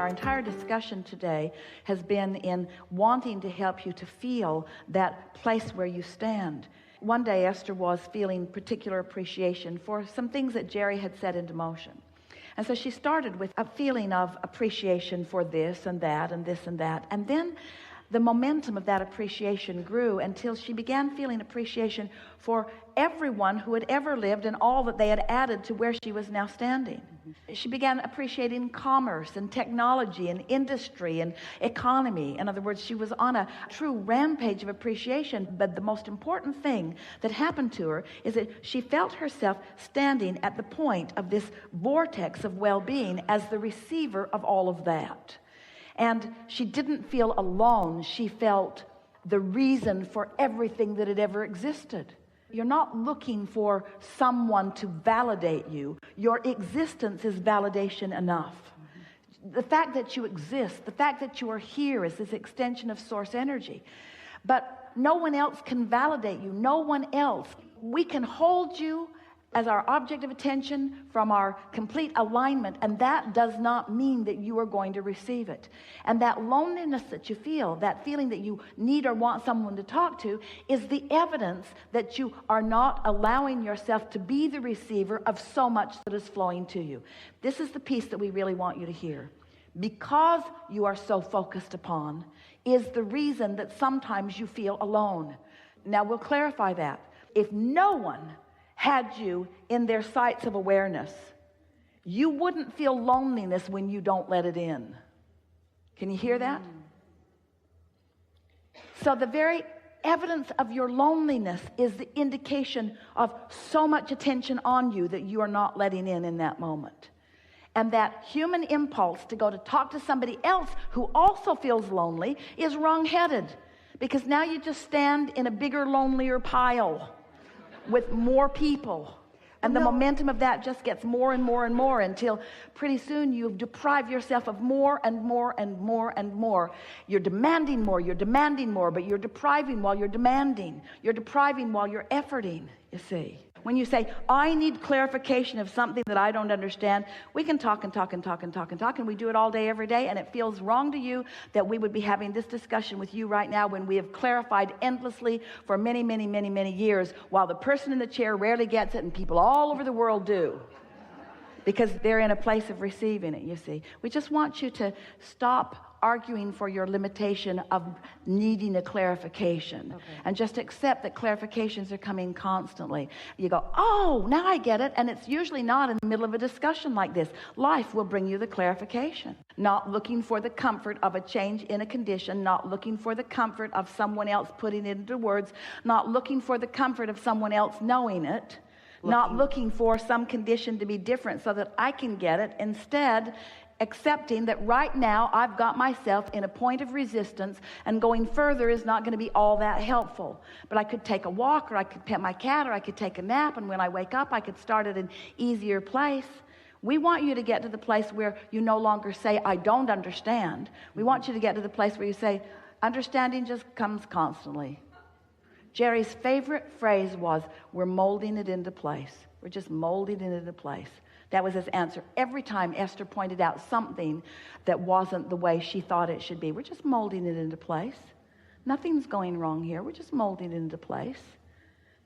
Our entire discussion today has been in wanting to help you to feel that place where you stand. One day Esther was feeling particular appreciation for some things that Jerry had set into motion. And so she started with a feeling of appreciation for this and that and this and that. And then the momentum of that appreciation grew until she began feeling appreciation for everyone who had ever lived and all that they had added to where she was now standing. She began appreciating commerce and technology and industry and economy. In other words, she was on a true rampage of appreciation. But the most important thing that happened to her is that she felt herself standing at the point of this vortex of well-being as the receiver of all of that. And she didn't feel alone. She felt the reason for everything that had ever existed. You're not looking for someone to validate you. Your existence is validation enough. The fact that you exist, the fact that you are here is this extension of source energy. But no one else can validate you. No one else. We can hold you as our object of attention from our complete alignment, and that does not mean that you are going to receive it. And that loneliness that you feel, that feeling that you need or want someone to talk to, is the evidence that you are not allowing yourself to be the receiver of so much that is flowing to you. This is the piece that we really want you to hear. Because you are so focused upon is the reason that sometimes you feel alone. Now we'll clarify that. If no one had you in their sights of awareness, you wouldn't feel loneliness when you don't let it in. Can you hear that? So the very evidence of your loneliness is the indication of so much attention on you that you are not letting in that moment. And that human impulse to go to talk to somebody else who also feels lonely is wrong-headed, because now you just stand in a bigger, lonelier pile with more people. And the momentum of that just gets more and more and more until pretty soon you deprive yourself of more and more and more and more. You're demanding more, but you're depriving while you're demanding. You're depriving while you're efforting, you see. When you say, I need clarification of something that I don't understand, we can talk and talk and talk and talk and talk, and we do it all day, every day, and it feels wrong to you that we would be having this discussion with you right now when we have clarified endlessly for many, many, many, many years, while the person in the chair rarely gets it and people all over the world do, because they're in a place of receiving it, you see. We just want you to stop arguing for your limitation of needing a clarification, and just accept that clarifications are coming constantly. You go, oh, now I get it. And it's usually not in the middle of a discussion like this. Life will bring you the clarification. Not looking for the comfort of a change in a condition, not looking for the comfort of someone else putting it into words, not looking for the comfort of someone else knowing it, not looking for some condition to be different so that I can get it. Instead, accepting that right now I've got myself in a point of resistance, and going further is not going to be all that helpful. But I could take a walk, or I could pet my cat, or I could take a nap, and when I wake up I could start at an easier place. We want you to get to the place where you no longer say, I don't understand. We want you to get to the place where you say, understanding just comes constantly. Jerry's favorite phrase was, we're molding it into place. We're just molding it into place. That was his answer every time Esther pointed out something that wasn't the way she thought it should be. We're just molding it into place. Nothing's going wrong here. We're just molding it into place.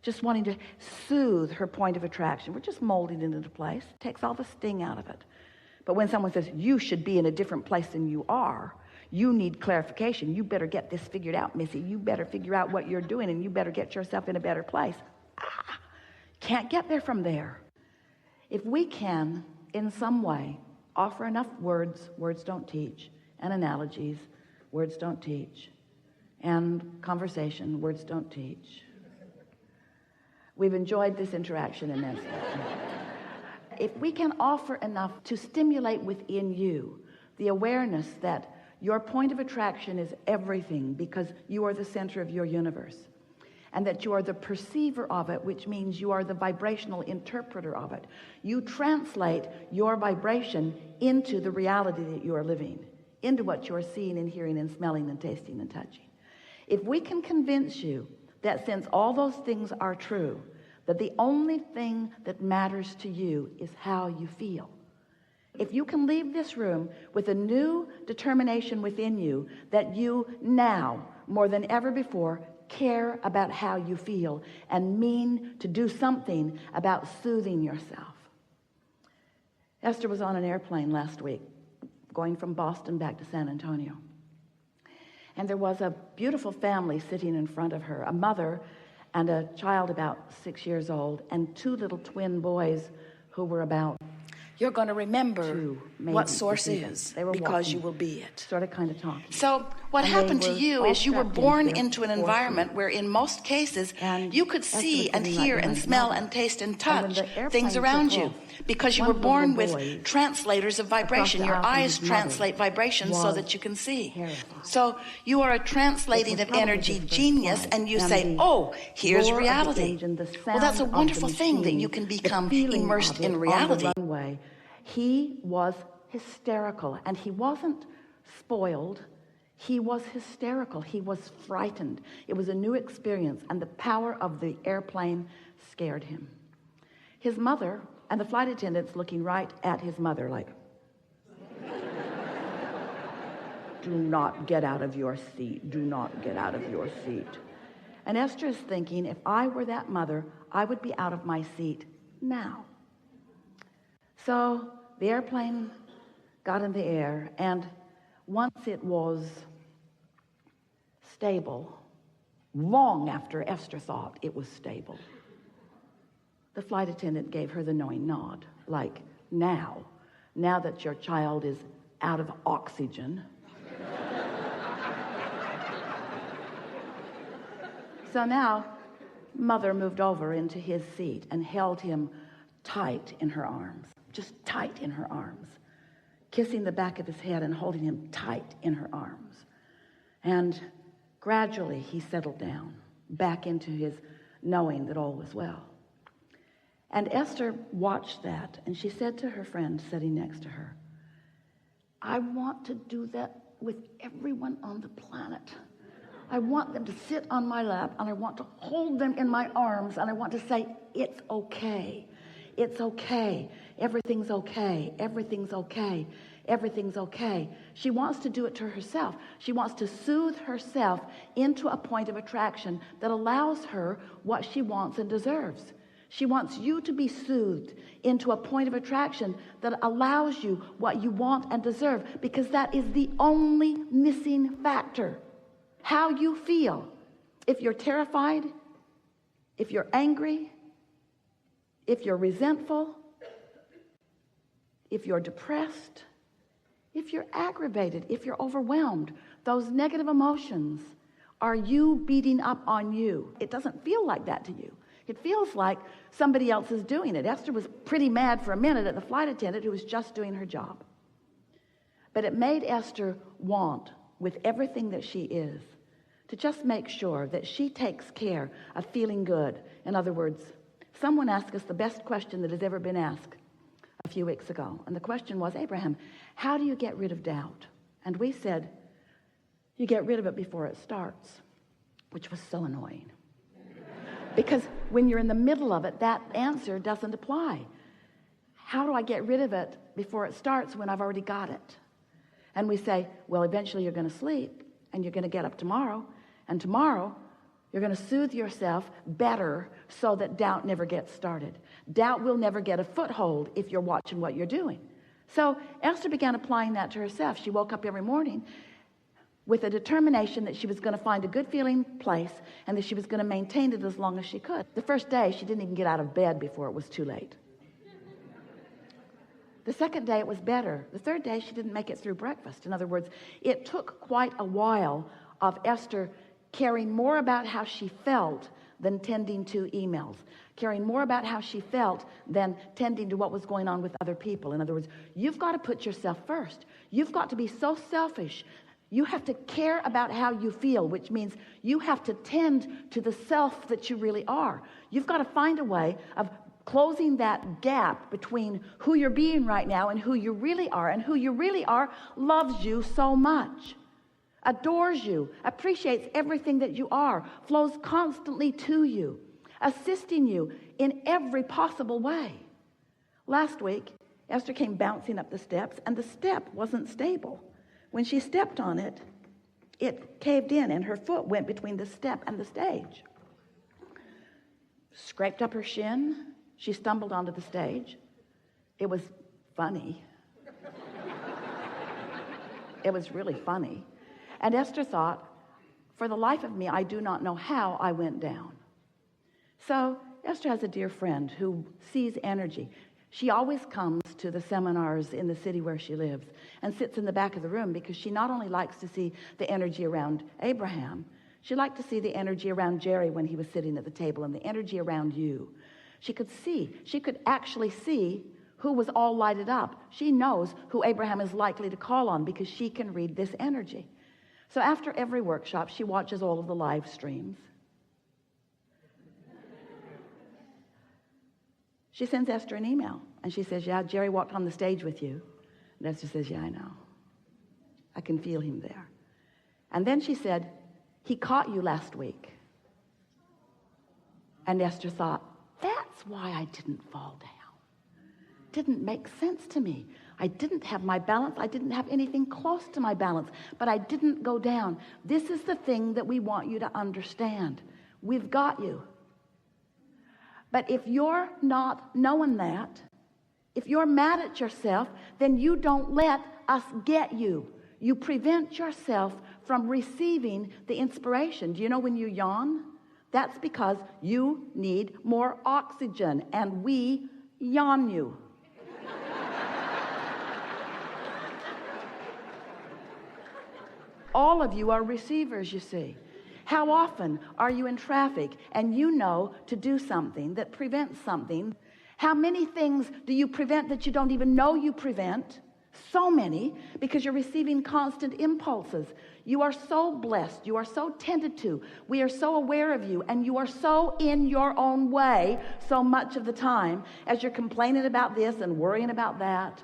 Just wanting to soothe her point of attraction. We're just molding it into place. Takes all the sting out of it. But when someone says, you should be in a different place than you are, you need clarification, you better get this figured out, Missy. You better figure out what you're doing, and you better get yourself in a better place. Can't get there from there. If we can, in some way, offer enough words don't teach, and analogies, words don't teach, and conversation, words don't teach. We've enjoyed this interaction immensely. If we can offer enough to stimulate within you the awareness that your point of attraction is everything, because you are the center of your universe, and that you are the perceiver of it, which means you are the vibrational interpreter of it. You translate your vibration into the reality that you are living, into what you are seeing and hearing and smelling and tasting and touching. If we can convince you that since all those things are true, that the only thing that matters to you is how you feel, If you can leave this room with a new determination within you that you now, more than ever before, care about how you feel and mean to do something about soothing yourself. Esther was on an airplane last week going from Boston back to San Antonio. And there was a beautiful family sitting in front of her, a mother and a child about 6 years old, and 2 little twin boys who were about You're going to remember 2, maybe, what source is they were because walking, you will be it. sort of kind of talking. So what And happened they to were you all is you were strapped born there into an for environment food. where in most cases And you could Esther see was and sitting right hear and behind smell Mother. and taste and And touch when the airplane things took around you off, because you one were of the born little with boys translators of vibration. the Your aisle from eyes his mother translate vibration so was that you can see. terrified. So you are a It translating was of probably energy his first genius, flight. and you And say, the oh, here's roar of the reality. engine, the Well, that's a sound of the wonderful thing that machine, you can the become feeling immersed of it in reality. on the runway. He was hysterical, and he wasn't spoiled. He was hysterical. He was frightened. It was a new experience, and the power of the airplane scared him. His mother and the flight attendants looking right at his mother like, do not get out of your seat. Do not get out of your seat. And Esther is thinking, if I were that mother, I would be out of my seat now. So the airplane got in the air, and once it was stable, long after Esther thought it was stable, the flight attendant gave her the knowing nod, like, now that your child is out of oxygen. So now, Mother moved over into his seat and held him tight in her arms, just tight in her arms, kissing the back of his head and holding him tight in her arms. And gradually he settled down back into his knowing that all was well. And Esther watched that, and she said to her friend sitting next to her, I want to do that with everyone on the planet. I want them to sit on my lap, and I want to hold them in my arms, and I want to say, it's okay. It's okay. Everything's okay. Everything's okay. Everything's okay. She wants to do it to herself. She wants to soothe herself into a point of attraction that allows her what she wants and deserves. She wants you to be soothed into a point of attraction that allows you what you want and deserve, because that is the only missing factor. How you feel. If you're terrified, if you're angry, if you're resentful, if you're depressed, if you're aggravated, if you're overwhelmed, those negative emotions are you beating up on you. It doesn't feel like that to you. It feels like somebody else is doing it. Esther was pretty mad for a minute at the flight attendant who was just doing her job. But it made Esther want, with everything that she is, to just make sure that she takes care of feeling good. In other words, someone asked us the best question that has ever been asked a few weeks ago. And the question was, Abraham, how do you get rid of doubt? And we said, you get rid of it before it starts, which was so annoying. Because when you're in the middle of it, that answer doesn't apply. How do I get rid of it before it starts when I've already got it? And we say, well, eventually you're going to sleep, and you're going to get up tomorrow, and tomorrow you're going to soothe yourself better so that doubt never gets started. Doubt will never get a foothold if you're watching what you're doing. So Esther began applying that to herself. She woke up every morning with a determination that she was going to find a good feeling place and that she was going to maintain it as long as she could. The first day, she didn't even get out of bed before it was too late. The second day, it was better. The third day, she didn't make it through breakfast. In other words, it took quite a while of Esther caring more about how she felt than tending to emails, caring more about how she felt than tending to what was going on with other people. In other words, you've got to put yourself first. You've got to be so selfish. You have to care about how you feel, which means you have to tend to the self that you really are. You've got to find a way of closing that gap between who you're being right now and who you really are. And who you really are loves you so much, adores you, appreciates everything that you are, flows constantly to you, assisting you in every possible way. Last week, Esther came bouncing up the steps, and the step wasn't stable. When she stepped on it, it caved in, and her foot went between the step and the stage. Scraped up her shin. She stumbled onto the stage. It was funny. It was really funny. And Esther thought, for the life of me, I do not know how I went down. So Esther has a dear friend who sees energy. She always comes to the seminars in the city where she lives and sits in the back of the room because she not only likes to see the energy around Abraham, she liked to see the energy around Jerry when he was sitting at the table and the energy around you. She could actually see who was all lighted up. She knows who Abraham is likely to call on because she can read this energy. So after every workshop, she watches all of the live streams. She sends Esther an email, and she says, yeah, Jerry walked on the stage with you. And Esther says, yeah, I know. I can feel him there. And then she said, he caught you last week. And Esther thought, that's why I didn't fall down. Didn't make sense to me. I didn't have my balance. I didn't have anything close to my balance, but I didn't go down. This is the thing that we want you to understand. We've got you. But if you're not knowing that, if you're mad at yourself, then you don't let us get you. You prevent yourself from receiving the inspiration. Do you know when you yawn? That's because you need more oxygen, and we yawn you. All of you are receivers, you see. How often are you in traffic and you know to do something that prevents something? How many things do you prevent that you don't even know you prevent? So many, because you're receiving constant impulses. You are so blessed. You are so tended to. We are so aware of you, and you are so in your own way so much of the time as you're complaining about this and worrying about that.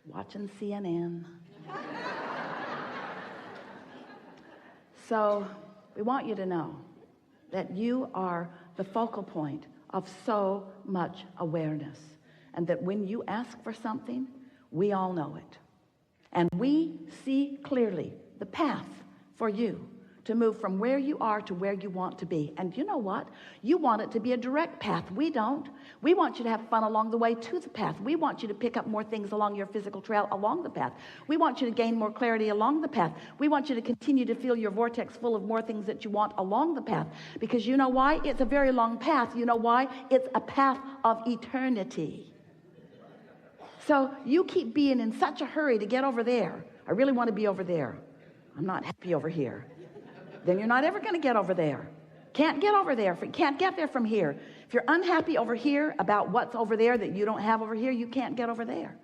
Watching CNN. So we want you to know that you are the focal point of so much awareness, and that when you ask for something, we all know it. And we see clearly the path for you to move from where you are to where you want to be. And you know what? You want it to be a direct path. We don't. We want you to have fun along the way to the path. We want you to pick up more things along your physical trail along the path. We want you to gain more clarity along the path. We want you to continue to feel your vortex full of more things that you want along the path. Because you know why? It's a very long path. You know why? It's a path of eternity. So you keep being in such a hurry to get over there. I really want to be over there. I'm not happy over here. Then you're not ever going to get over there. Can't get over there. Can't get there from here. If you're unhappy over here about what's over there that you don't have over here, you can't get over there.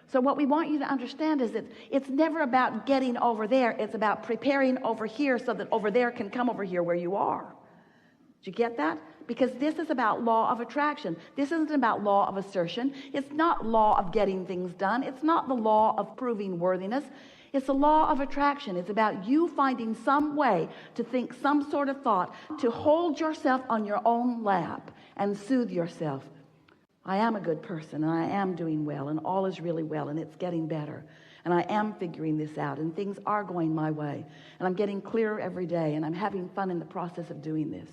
So what we want you to understand is that it's never about getting over there. It's about preparing over here so that over there can come over here where you are. Did you get that? Because this is about law of attraction. This isn't about law of assertion. It's not law of getting things done. It's not the law of proving worthiness. It's the law of attraction. It's about you finding some way to think some sort of thought, to hold yourself on your own lap and soothe yourself. I am a good person, and I am doing well, and all is really well, and it's getting better. And I am figuring this out, and things are going my way. And I'm getting clearer every day, and I'm having fun in the process of doing this.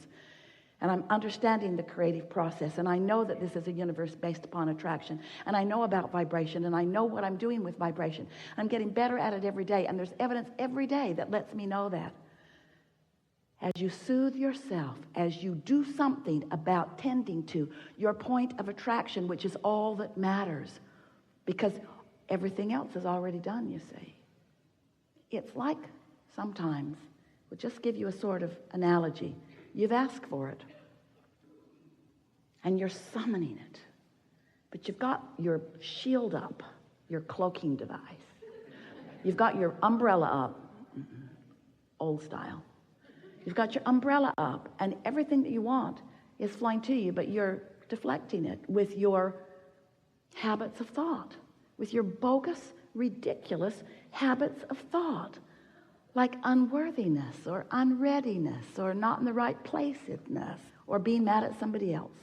And I'm understanding the creative process, and I know that this is a universe based upon attraction, and I know about vibration, and I know what I'm doing with vibration. I'm getting better at it every day, and there's evidence every day that lets me know that. As you soothe yourself, as you do something about tending to your point of attraction, which is all that matters, because everything else is already done, you see. It's like sometimes, we'll just give you a sort of analogy. You've asked for it, and you're summoning it, but you've got your shield up, your cloaking device. You've got your umbrella up, old style. You've got your umbrella up, and everything that you want is flying to you, but you're deflecting it with your habits of thought, with your bogus, ridiculous habits of thought. Like unworthiness or unreadiness or not in the right place-ness or being mad at somebody else.